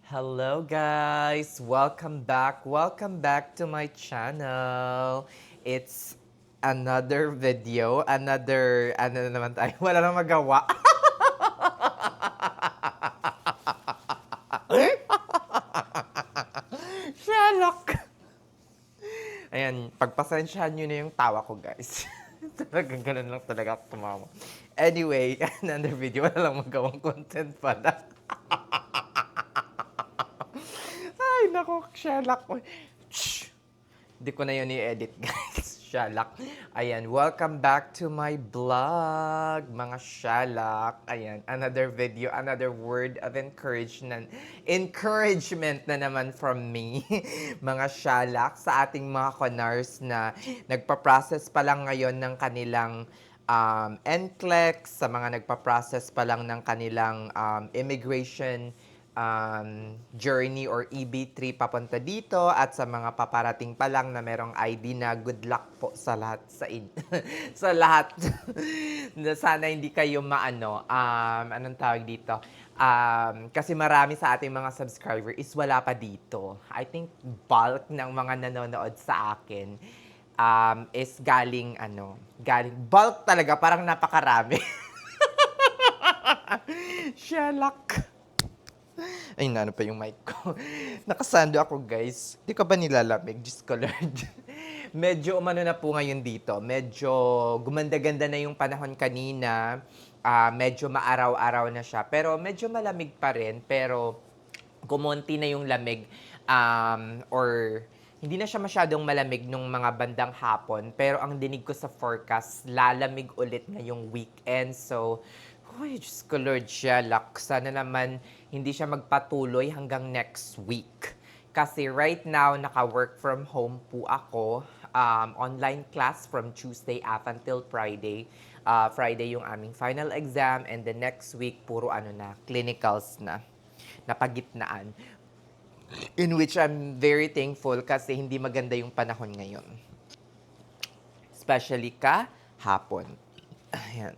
Hello guys! Welcome back! Welcome back to my channel. It's another video, ano na naman tayo, wala nang magawa. Sherlock! Ayan, pagpasensyahan nyo na yung tawa ko guys. Talagang ganun lang talaga ako tumawa. Anyway, another video, wala lang magawang content pala. Ay, nako, Sherlock. Shh! Hindi ko na yun i-edit, guys. Shalak. Ayan, welcome back to my vlog, mga Shalak. Ayan, another video, another word of encouragement na naman from me, mga Shalak, sa ating mga Conars na nagpa-process pa lang ngayon ng kanilang NCLEX, sa mga nagpa-process pa lang ng kanilang immigration journey or EB3 papunta dito at sa mga paparating pa lang na merong ID na good luck po sa lahat sa lahat. Na sana hindi kayo anong tawag dito? Kasi marami sa ating mga subscriber is wala pa dito. I think bulk ng mga nanonood sa akin is galing bulk talaga, parang napakarami. Sherlock. Ay, naano pa yung mic ko. Nakasando ako, guys. Di ka ba nilalamig? Diyos ko, Lord. Medyo umano na po ngayon dito. Medyo gumanda-ganda na yung panahon kanina. Medyo maaraw-araw na siya. Pero medyo malamig pa rin. Pero kumonti na yung lamig. Or hindi na siya masyadong malamig nung mga bandang hapon. Pero ang dinig ko sa forecast, lalamig ulit ngayong weekend. So, ay, Diyos ko, Lord, Sherlock. Sana naman hindi siya magpatuloy hanggang next week. Kasi right now, naka-work from home po ako. Online class from Tuesday up until Friday. Friday yung aming final exam and the next week, puro clinicals na. Napagitnaan. In which I'm very thankful kasi hindi maganda yung panahon ngayon. Especially hapon. Ayan.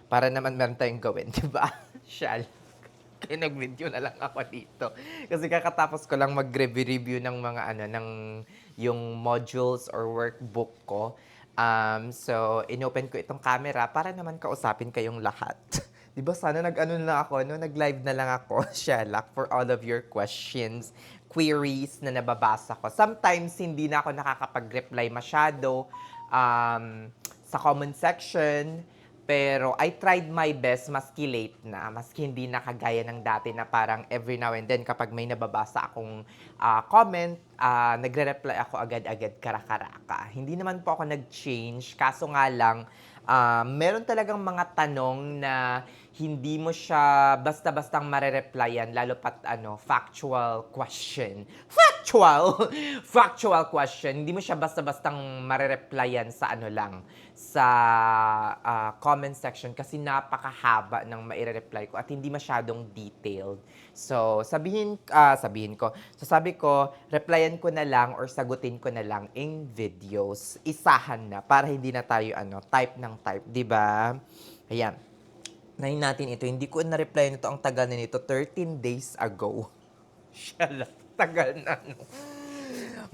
Para naman meron tayong gawin, di ba? Shal. Kaya nag-video na lang ako dito. Kasi kakatapos ko lang mag-review ng mga yung modules or workbook ko. So, inopen ko itong camera para naman kausapin kayong lahat. Di ba sana nag-live na lang ako, Sherlock, for all of your questions, queries na nababasa ko. Sometimes, hindi na ako nakakapag-reply masyado sa comment section. Pero I tried my best, maski late na, maski hindi na kagaya ng dati na parang every now and then kapag may nababasa akong comment, nagre-reply ako agad-agad kara-karaka. Hindi naman po ako nag-change, kaso nga lang, meron talagang mga tanong na hindi mo siya basta-bastang marereplyan, lalo pat factual question. Factual! Factual question. Hindi mo siya basta-bastang marereplyan sa sa comment section kasi napakahaba ng maire-reply ko at hindi masyadong detailed. So, sabi ko, replyan ko na lang or sagutin ko na lang in videos. Isahan na para hindi na tayo type ng type, 'di ba? Ayan. Nahin natin ito. Hindi ko na-reply nito. Ang tagal na nito. 13 days ago. Shala, tagal na.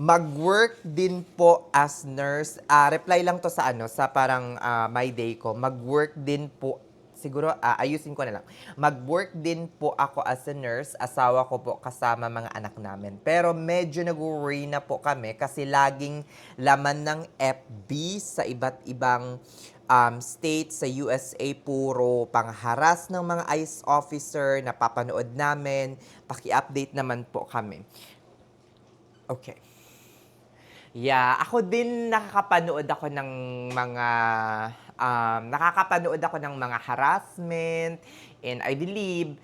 Mag-work din po as nurse. Reply lang to sa parang my day ko. Mag-work din po, siguro ayusin ko na lang. Mag-work din po ako as a nurse. Asawa ko po kasama mga anak namin. Pero medyo nag-worry na po kami kasi laging laman ng FB sa iba't ibang states sa USA, puro pangharas ng mga ICE officer, napapanood namin. Paki-update naman po kami. Okay. Yeah, ako din nakakapanood ako ng mga harassment, and I believe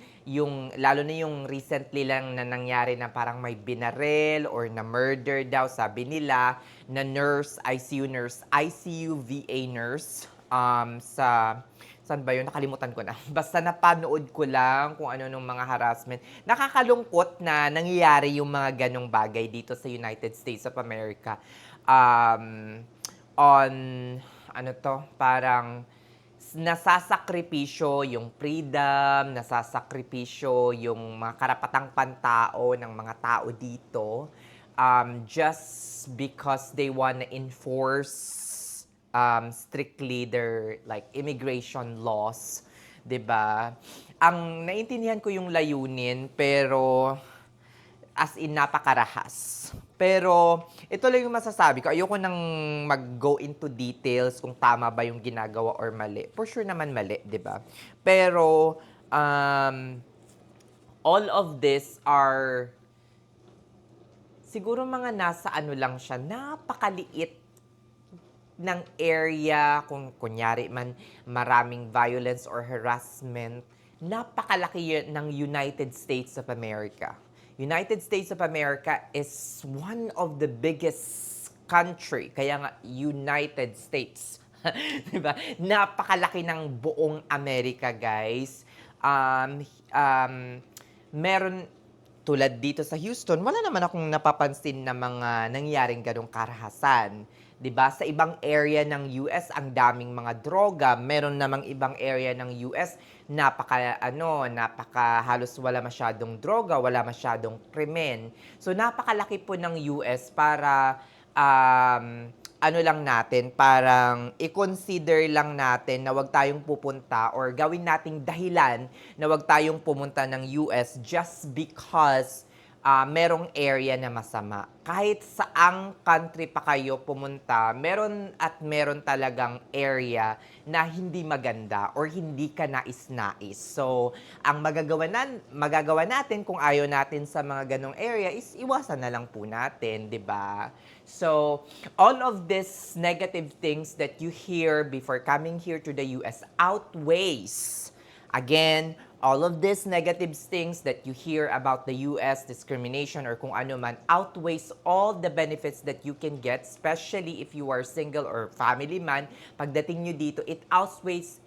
lalo na yung recently lang na nangyari na parang may binarel or na murder daw, sabi nila, na nurse, ICU VA nurse, saan ba yun? Nakalimutan ko na. Basta napanood ko lang kung ano nung mga harassment. Nakakalungkot na nangyayari yung mga ganong bagay dito sa United States of America. On, parang nasasakripisyo yung freedom, nasasakripisyo yung mga karapatang pantao ng mga tao dito, just because they wanna enforce strictly their like immigration laws, 'di ba? Ang naintindihan ko yung layunin, pero as in napakarahas. Pero ito lang yung masasabi ko. Ayoko nang mag-go into details kung tama ba yung ginagawa or mali. For sure naman mali, 'di ba? Pero um, all of this are siguro mga nasa ano lang siya, napakaliit ng area, kung kunyari man maraming violence or harassment, napakalaki ng United States of America. United States of America is one of the biggest country, kaya nga United States. Diba? Napakalaki ng buong Amerika, guys. Meron, tulad dito sa Houston, wala naman akong napapansin na mga nangyaring ganong karahasan. 'Di ba? Sa ibang area ng US, ang daming mga droga. Meron namang ibang area ng US, napaka halos wala masyadong droga, wala masyadong krimen. So napakalaki po ng US para ano lang natin, parang i-consider lang natin na wag tayong pupunta or gawin nating dahilan na wag tayong pumunta ng US just because merong area na masama. Kahit saang country pa kayo pumunta, meron talagang area na hindi maganda or hindi ka nais-nais. So, ang magagawa natin kung ayaw natin sa mga ganong area is iwasan na lang po natin, 'di ba? So, all of these negative things that you hear before coming here to the US outweighs, again, all of these negative things that you hear about the US, discrimination or kung ano man, outweighs all the benefits that you can get, especially if you are single or family man. Pagdating nyo dito, it outweighs.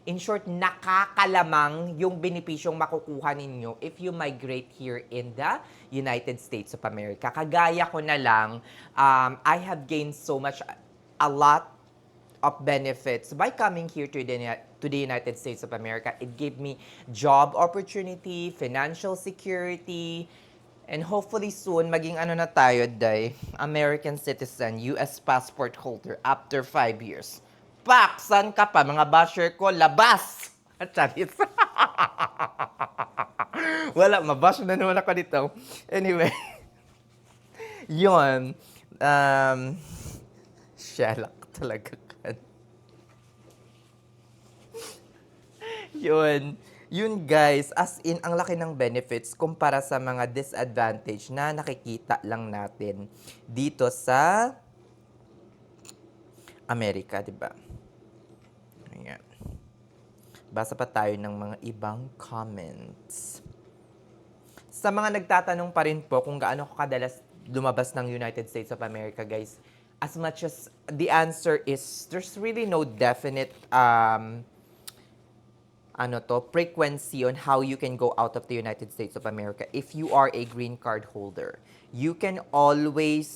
In short, nakakalamang yung benepisyong makukuha ninyo if you migrate here in the United States of America. Kagaya ko na lang, I have gained so much, a lot of benefits by coming here to the United States of America. It gave me job opportunity, financial security, and hopefully soon maging ano na tayo, Day, American citizen, US passport holder after 5 years. Pak! Saan ka pa? Mga basher ko, labas! At charis. Wala, mabash na naman ako dito. Anyway, yun. Shalak talaga. Yun. Yun guys, as in, ang laki ng benefits kumpara sa mga disadvantage na nakikita lang natin dito sa Amerika, di ba? Ayan. Basa pa tayo ng mga ibang comments. Sa mga nagtatanong pa rin po kung gaano ko kadalas lumabas ng United States of America, guys, as much as the answer is, there's really no definite frequency on how you can go out of the United States of America if you are a green card holder. You can always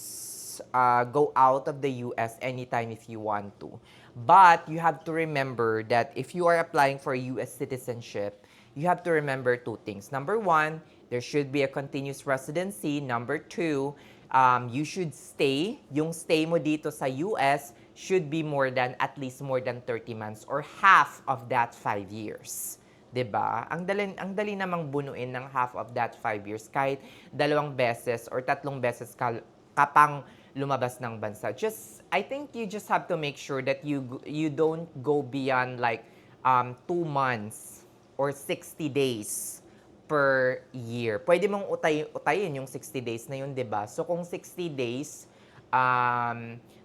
go out of the US anytime if you want to. But you have to remember that if you are applying for US citizenship, you have to remember two things. Number one, there should be a continuous residency. Number two, you should stay. Yung stay mo dito sa US should be at least more than 30 months or half of that 5 years. 'Di ba? Ang dali namang bunuin ng half of that 5 years kahit 2 beses or 3 beses ka pang lumabas ng bansa. I think you just have to make sure that you don't go beyond like 2 months or 60 days per year. Pwede mong utayin yung 60 days na yun, 'di ba? So kung 60 days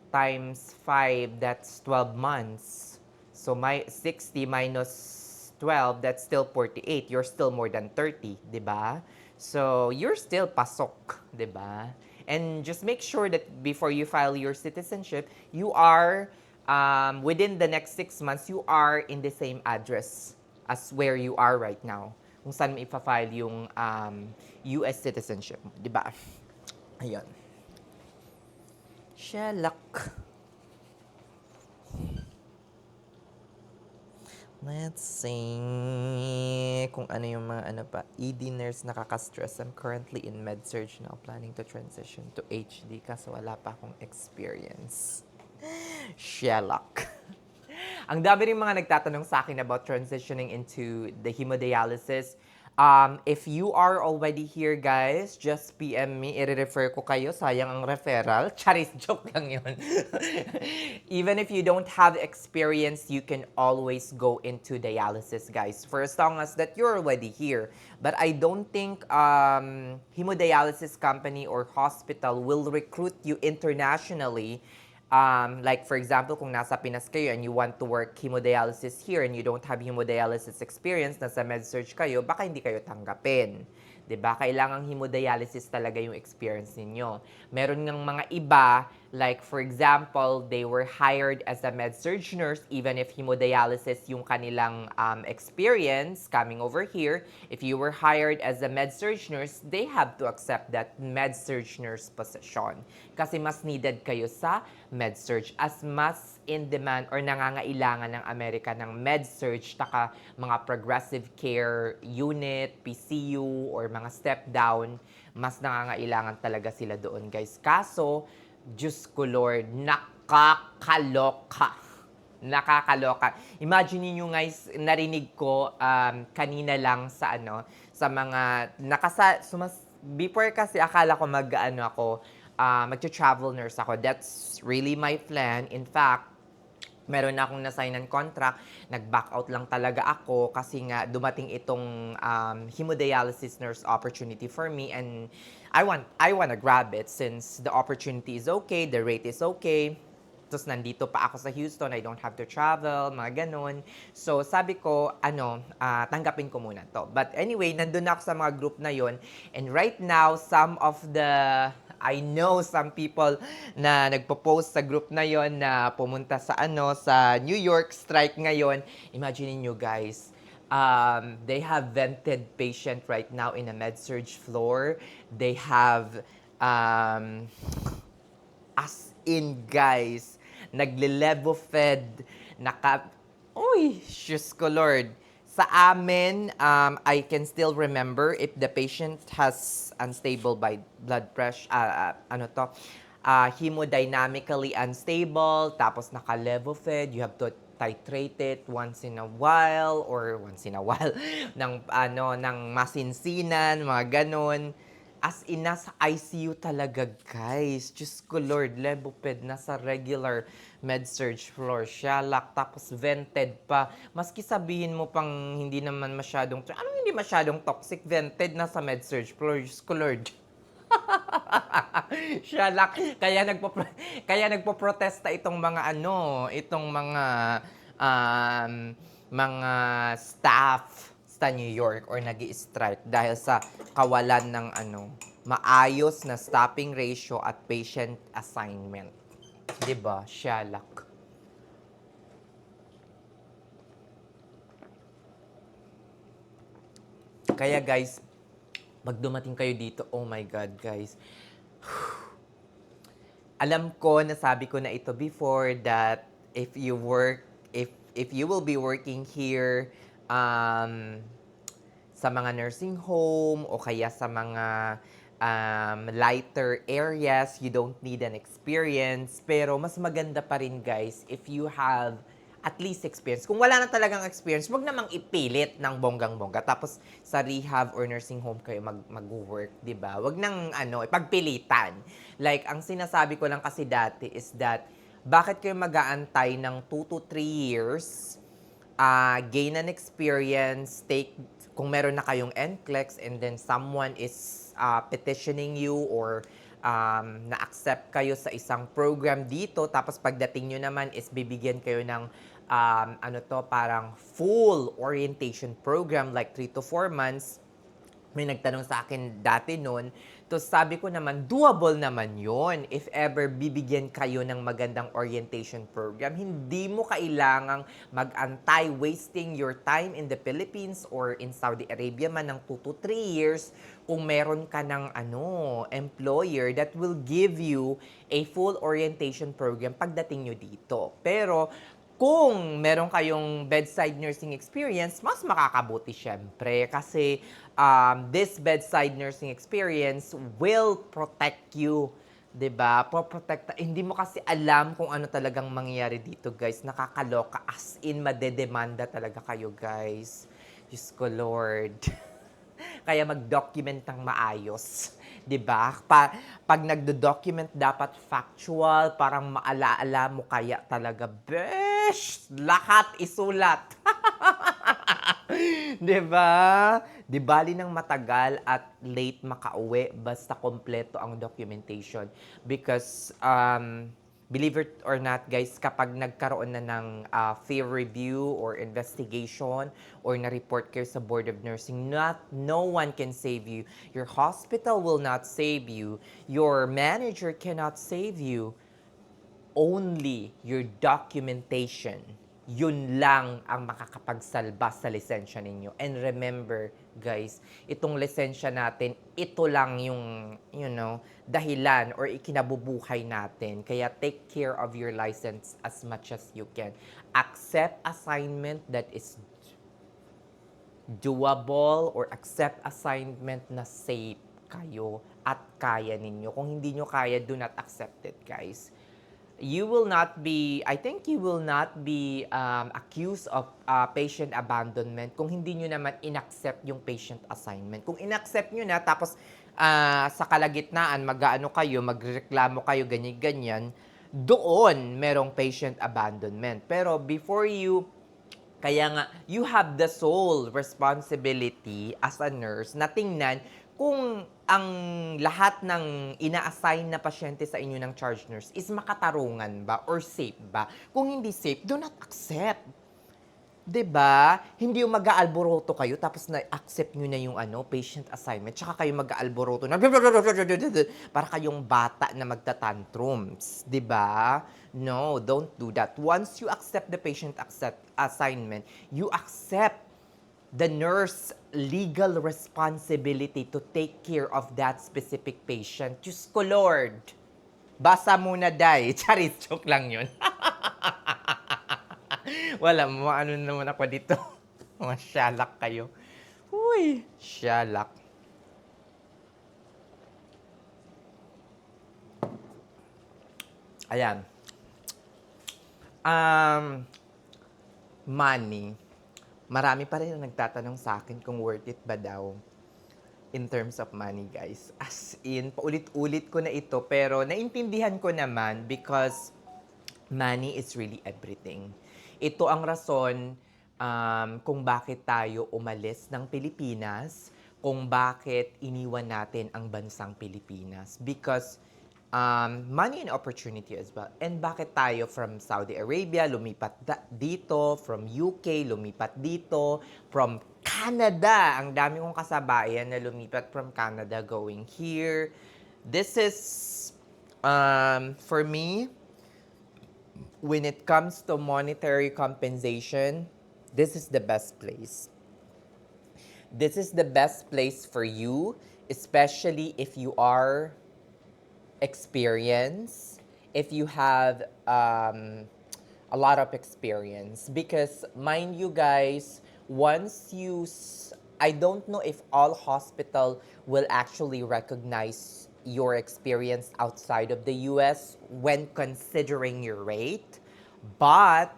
times 5, that's 12 months. So my 60 minus 12, that's still 48. You're still more than 30, 'di ba? So you're still pasok, 'di ba? And just make sure that before you file your citizenship, you are within the next 6 months, you are in the same address as where you are right now. Kung saan mo ipa-file yung US citizenship, 'di ba? Ayun. Shalak. Let's see kung ano yung mga ano pa. ED nurse nakaka-stress. I'm currently in med-surg now, planning to transition to HD kaso wala pa akong experience. Sherlock. Ang dami rin mga nagtatanong sa akin about transitioning into the hemodialysis. If you are already here, guys, just PM me. I-refer ko kayo. Sayang ang referral. Charis, joke lang yun. Even if you don't have experience, you can always go into dialysis, guys. For as long as that you're already here. But I don't think hemodialysis company or hospital will recruit you internationally. Like for example, kung nasa Pinas kayo and you want to work hemodialysis here and you don't have hemodialysis experience, nasa med-surg kayo, baka hindi kayo tanggapin. 'Di ba? Kailangang hemodialysis talaga yung experience ninyo. Meron ng mga iba, like for example, they were hired as a med-surg nurse even if hemodialysis yung kanilang experience coming over here. If you were hired as a med-surg nurse, they have to accept that med-surg nurse position. Kasi mas needed kayo sa med-surg as mas in demand or nangangailangan ng Amerika ng med-surg taka mga progressive care unit, PCU, or mga step down, mas nangangailangan talaga sila doon, guys. Kaso, Diyos ko Lord, nakakaloka. Nakakaloka. Imagine niyo guys, narinig ko kanina lang sa sa mga before kasi akala ko magta-travel nurse ako. That's really my plan. In fact, meron na akong na-signan contract, nag-back out lang talaga ako kasi nga dumating itong hemodialysis nurse opportunity for me and I want to grab it since the opportunity is okay, the rate is okay. Tapos nandito pa ako sa Houston, I don't have to travel, mga ganun. So sabi ko, tanggapin ko muna to. But anyway, nandun ako sa mga group na yon. And right now, I know some people na nagpo-post sa group na yon na pumunta sa sa New York strike ngayon. Imagine niyo guys, they have vented patient right now in a med-surg floor. They have as in guys, nagle-levo-fed, uy, Diyos ko Lord. Sa amin, I can still remember if the patient has unstable by blood pressure, hemodynamically unstable, tapos naka-levo-fed, you have to titrate it once in a while ng masinsinan, mga ganon. As in, nasa ICU talaga, guys. Diyos ko, Lord, Levoped, nasa regular med-surg floor siya, tapos vented pa. Maski sabihin mo pang hindi naman masyadong, hindi masyadong toxic, vented, nasa med-surg floor. Diyos ko, Lord. Kaya nagpo-protesta itong mga staff sa New York or nag-i-strike dahil sa kawalan ng maayos na stopping ratio at patient assignment. 'Di ba? Shalak. Kaya guys, pag dumating kayo dito, oh my God, guys. Alam ko, nasabi ko na ito before that if you will be working here sa mga nursing home o kaya sa mga lighter areas, you don't need an experience. Pero mas maganda pa rin guys if you have at least experience. Kung wala na talagang experience, wag namang ipilit ng bonggang-bongga. Tapos sa rehab or nursing home kayo mag-work, 'di ba? Wag nang ipagpilitan. Like ang sinasabi ko lang kasi dati is that bakit kayo mag-aantay ng 2 to 3 years, gain an experience, kung meron na kayong NCLEX and then someone is petitioning you or na-accept kayo sa isang program dito, tapos pagdating nyo naman is bibigyan kayo ng parang full orientation program like 3 to 4 months. May nagtanong sa akin dati noon, to sabi ko naman, doable naman yon if ever bibigyan kayo ng magandang orientation program. Hindi mo kailangang mag-antay, wasting your time in the Philippines or in Saudi Arabia man ng 2 to 3 years kung meron ka ng employer that will give you a full orientation program pagdating nyo dito. Pero Kung meron kayong bedside nursing experience, mas makakabuti syempre kasi this bedside nursing experience will protect you. 'Di ba? Poprotekta. Hindi mo kasi alam kung ano talagang mangyayari dito, guys. Nakakaloka. As in, madedemanda talaga kayo, guys. Diyos ko, Lord. Kaya mag-document ng maayos. 'Di ba? Pag nagdo-document dapat factual, parang maalaala mo kaya talaga, besh, lahat isulat. 'Di ba? Di bali ng matagal at late makauwi basta kompleto ang documentation because believe it or not guys, kapag nagkaroon na ng peer review or investigation or na-report kayo sa Board of Nursing, no one can save you. Your hospital will not save you. Your manager cannot save you. Only your documentation. Yun lang ang makakapagsalba sa lisensya ninyo. And remember, guys, itong lisensya natin, ito lang yung, dahilan or ikinabubuhay natin. Kaya take care of your license as much as you can. Accept assignment that is doable or accept assignment na safe kayo at kaya ninyo. Kung hindi nyo kaya, do not accept it, guys. You will not be, I think you will not be accused of patient abandonment kung hindi nyo naman inaccept yung patient assignment. Kung inaccept nyo na, tapos sa kalagitnaan, mag-ano kayo, magreklamo kayo, ganyan-ganyan, doon merong patient abandonment. Pero before you, kaya nga, you have the sole responsibility as a nurse na tingnan kung ang lahat ng ina-assign na pasyente sa inyo ng charge nurse is makatarungan ba or safe ba? Kung hindi safe, do not accept. 'Di ba? Hindi yung mag-aalboroto kayo tapos na-accept nyo na yung patient assignment tsaka kayo mag-aalboroto na para kayong bata na magta-tantrums, 'di ba? No, don't do that. Once you accept the patient assignment, you accept the nurse legal responsibility to take care of that specific patient. Diyos ko, Lord. Basa muna, Day. Charis, joke lang yun. Wala, ano naman ako dito. Mga syalak kayo. Uy, syalak. Ayan. Money. Marami pa rin ang nagtatanong sa akin kung worth it ba daw in terms of money, guys. As in, paulit-ulit ko na ito, pero naintindihan ko naman because money is really everything. Ito ang rason kung bakit tayo umalis ng Pilipinas, kung bakit iniwan natin ang bansang Pilipinas. Because money and opportunity as well. And bakit tayo from Saudi Arabia lumipat dito, from UK lumipat dito, from Canada, ang dami kong kasabayan na lumipat from Canada going here. This is, for me, when it comes to monetary compensation, this is the best place. This is the best place for you, especially if you are experience, if you have a lot of experience. Because mind you guys, once you, I don't know if all hospital will actually recognize your experience outside of the US when considering your rate. But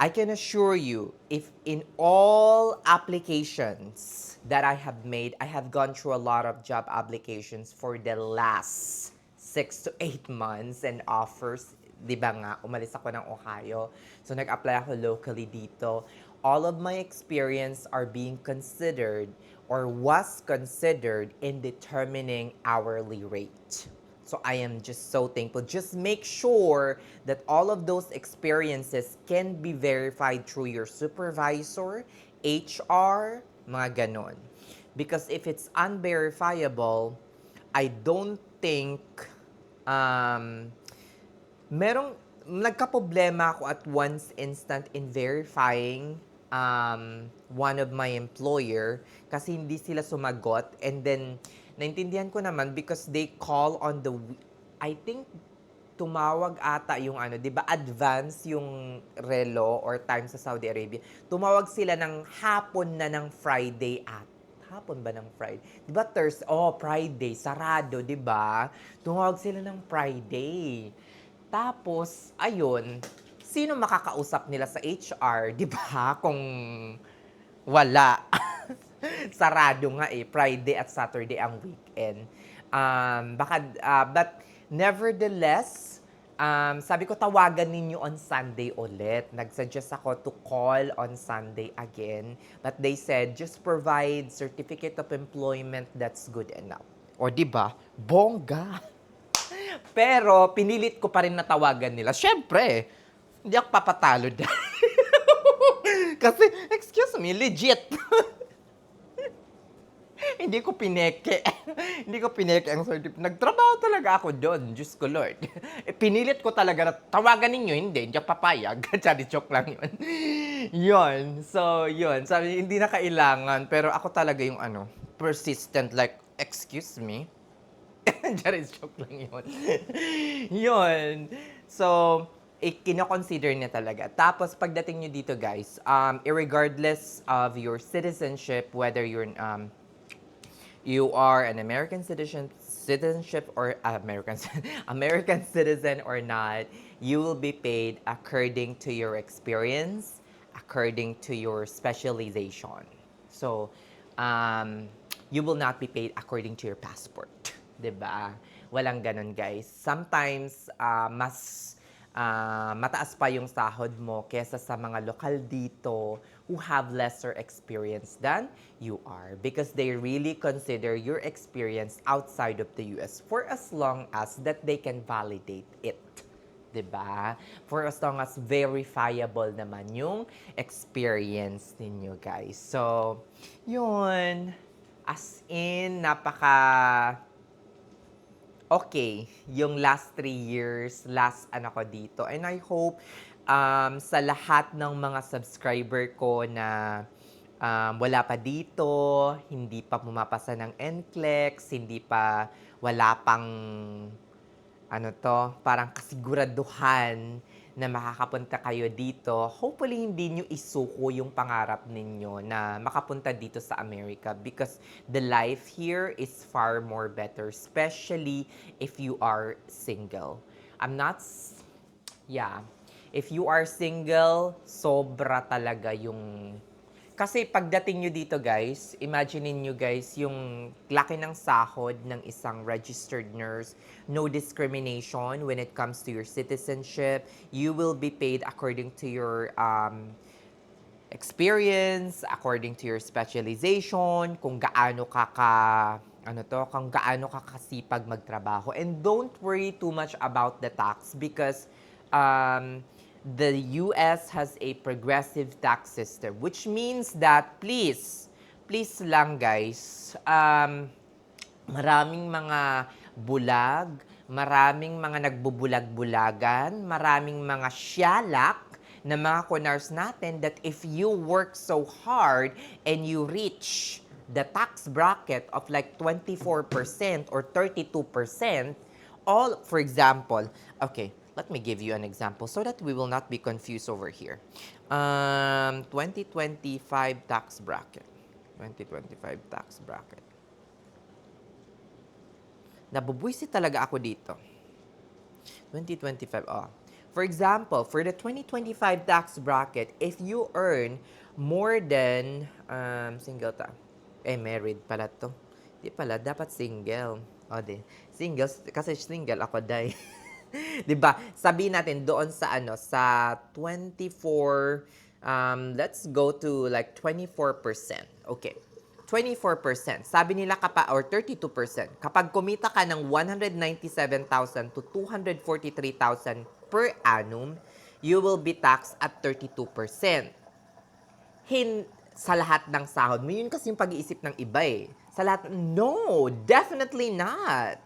I can assure you, if in all applications that I have made, I have gone through a lot of job applications for the last 6 to 8 months and offers, di ba nga, umalis ako ng Ohio. So nag-apply ako locally dito. All of my experience are being considered or was considered in determining hourly rate. So I am just so thankful. Just make sure that all of those experiences can be verified through your supervisor, HR, mga ganon. Because if it's unverifiable, I don't think nagka-problema ako at once instant in verifying one of my employer kasi hindi sila sumagot, and then naintindihan ko naman because they call on the, I think tumawag ata yung ano, 'di ba advance yung relo or time sa Saudi Arabia. Tumawag sila ng hapon na ng Friday at hapon ba ng Friday? 'Di ba Thursday? Oh, Friday, sarado, 'di ba? Tumawag sila ng Friday. Tapos, ayun, sino makakausap nila sa HR, 'di ba? Kung wala. Sarado nga eh, Friday at Saturday ang weekend. But nevertheless, sabi ko tawagan ninyo on Sunday ulit. Nag-suggest ako to call on Sunday again. But they said, just provide certificate of employment, that's good enough. O di ba? Bongga! Pero pinilit ko pa rin na tawagan nila. Siyempre, hindi ako papatalo dahil. Kasi, excuse me, legit. Hindi ko pineke. Hindi ko pineke ang certificate. Nagtrabaho talaga ako doon. Diyos ko, Lord. Pinilit ko talaga na tawagan ninyo. Hindi ako papayag. Chari joke lang yun. Yun. So, yun. Sabi, hindi na kailangan. Pero ako talaga yung persistent. Like, excuse me? Chari joke lang yun. Yun. So, kino-consider niya talaga. Tapos, pagdating nyo dito, guys, irregardless of your citizenship, whether you're, you are an American citizenship or American citizen or not, you will be paid according to your experience, according to your specialization. So, you will not be paid according to your passport. 'Di ba? Walang ganun, guys. Sometimes, mataas pa yung sahod mo kesa sa mga lokal dito who have lesser experience than you are because they really consider your experience outside of the US for as long as that they can validate it. 'Di ba? For as long as verifiable naman yung experience ninyo, guys. So, yun. As in, okay, yung last 3 years, last ko dito. And I hope sa lahat ng mga subscriber ko na wala pa dito, hindi pa pumapasa ng NCLEX, wala pang parang kasiguraduhan na makakapunta kayo dito, hopefully hindi nyo isuko yung pangarap ninyo na makapunta dito sa Amerika because the life here is far more better, especially if you are single. If you are single, sobra talaga yung. Kasi pagdating nyo dito, guys, imagine nyo, guys, yung laki ng sahod ng isang registered nurse, no discrimination when it comes to your citizenship. You will be paid according to your experience, according to your specialization, kung gaano ka kasipag magtrabaho. And don't worry too much about the tax because the US has a progressive tax system, which means that please lang, guys, maraming mga bulag, maraming mga nagbubulag-bulagan, maraming mga syalak na mga kunars natin that if you work so hard and you reach the tax bracket of like 24% or 32%, for example, okay, let me give you an example so that we will not be confused over here. 2025 tax bracket. 2025 tax bracket. Nabubwisit talaga ako dito. 2025, For example, for the 2025 tax bracket, if you earn more than, single married pala to. Di pala, dapat single. Single, kasi single ako, day. 'Di ba? Sabihin natin doon sa sa 24 let's go to like 24%. Okay. 24%. Sabi nila or 32%. Kapag kumita ka ng 197,000 to 243,000 per annum, you will be taxed at 32%. Sa lahat ng sahod mo, yun kasi yung pag-iisip ng iba eh. Sa lahat, no, definitely not.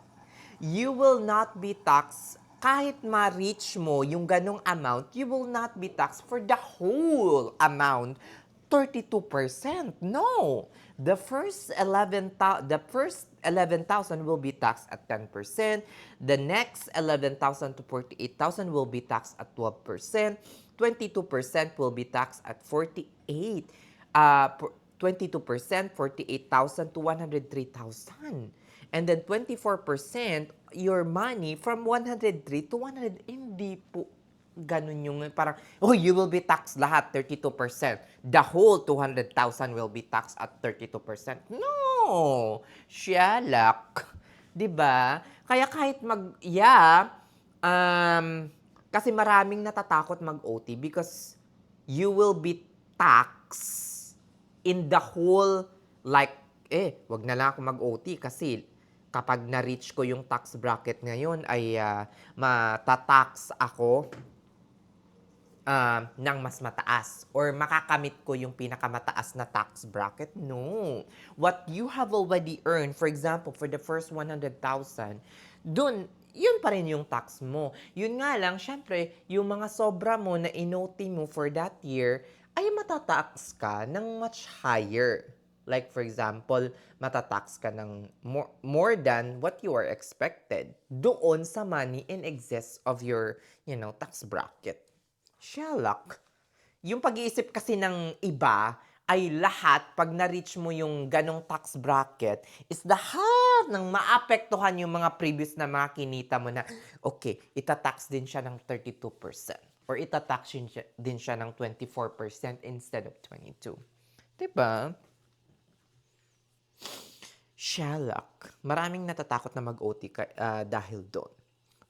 You will not be taxed kahit ma-reach mo yung ganong amount, you will not be taxed for the whole amount. 32%. No. the first 11,000 will be taxed at 10%. The next 11,000 to 48,000 will be taxed at 12%. 22% will be taxed at 48. 22%, 48,000 to 103,000. And then 24%, your money from 103 to 100, hindi po ganun yung parang, oh, you will be taxed lahat 32%. The whole 200,000 will be taxed at 32%. No! Shyalak. 'Di ba? Kaya kahit kasi maraming natatakot mag-OT because you will be taxed in the whole, like, wag na lang ako mag-OT kasi kapag na-reach ko yung tax bracket ngayon ay matatax ako ng mas mataas or makakamit ko yung pinakamataas na tax bracket. No. What you have already earned, for example, for the first 100,000, dun, yun pa rin yung tax mo. Yun nga lang, syempre, yung mga sobra mo na inoti mo for that year, ay matatax ka ng much higher. Like, for example, matatax ka ng more than what you are expected doon sa money in excess of your, tax bracket. Shylock. Yung pag-iisip kasi ng iba ay lahat, pag na-reach mo yung ganong tax bracket, is lahat ng maapektuhan yung mga previous na mga kinita mo na, okay, itatax din siya ng 32%. Or itatax din siya ng 24% instead of 22%. Diba? Shylock. Maraming natatakot na mag-OT dahil doon.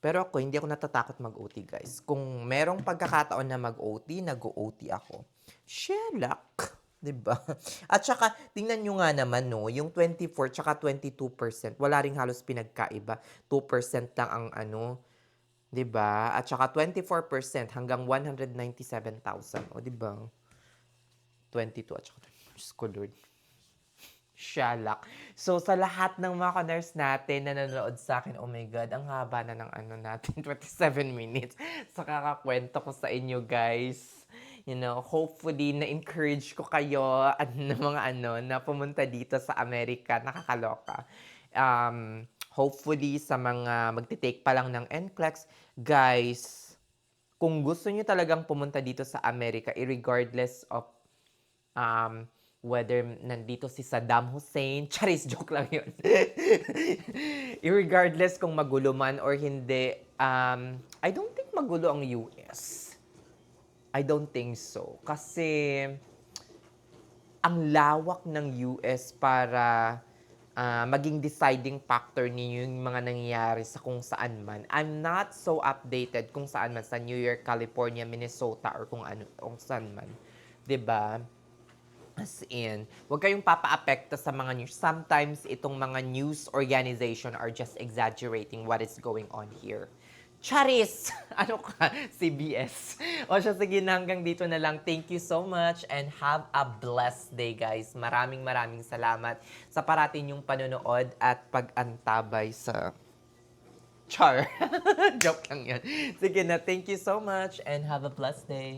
Pero ako, hindi ako natatakot mag-OT, guys. Kung merong pagkakataon na mag-OT, nag-OT ako. Shylock. 'Di ba? At saka, tingnan nyo nga naman, no, yung 24 tsaka 22%, wala ring halos pinagkaiba. 2% lang ang 'di ba? At saka 24% hanggang 197,000. O, 'di ba? 22 at saka, Diyos ko, Lord. Shylock. So, sa lahat ng mga ka-nurse natin na nanonood sa akin, oh my God, ang haba na ng natin, 27 minutes. Sa kakakwento ko sa inyo, guys. Hopefully, na-encourage ko kayo at na mga na pumunta dito sa Amerika. Nakakaloka. Hopefully, sa mga magte-take pa lang ng NCLEX, guys, kung gusto nyo talagang pumunta dito sa Amerika, regardless of whether nandito si Saddam Hussein, charis, joke lang yun. Irregardless kung magulo man or hindi, I don't think magulo ang US. I don't think so. Kasi, ang lawak ng US para maging deciding factor niyo yung mga nangyayari sa kung saan man. I'm not so updated kung saan man, sa New York, California, Minnesota, or kung saan man. 'Di ba? As in, huwag kayong papa-apekto sa mga news. Sometimes, itong mga news organization are just exaggerating what is going on here. Charis! Ano ka? CBS. O siya, sige na, hanggang dito na lang. Thank you so much and have a blessed day, guys. Maraming salamat sa parating yung panonood at pag-antabay sa Char. Joke lang yan. Sige na, thank you so much and have a blessed day.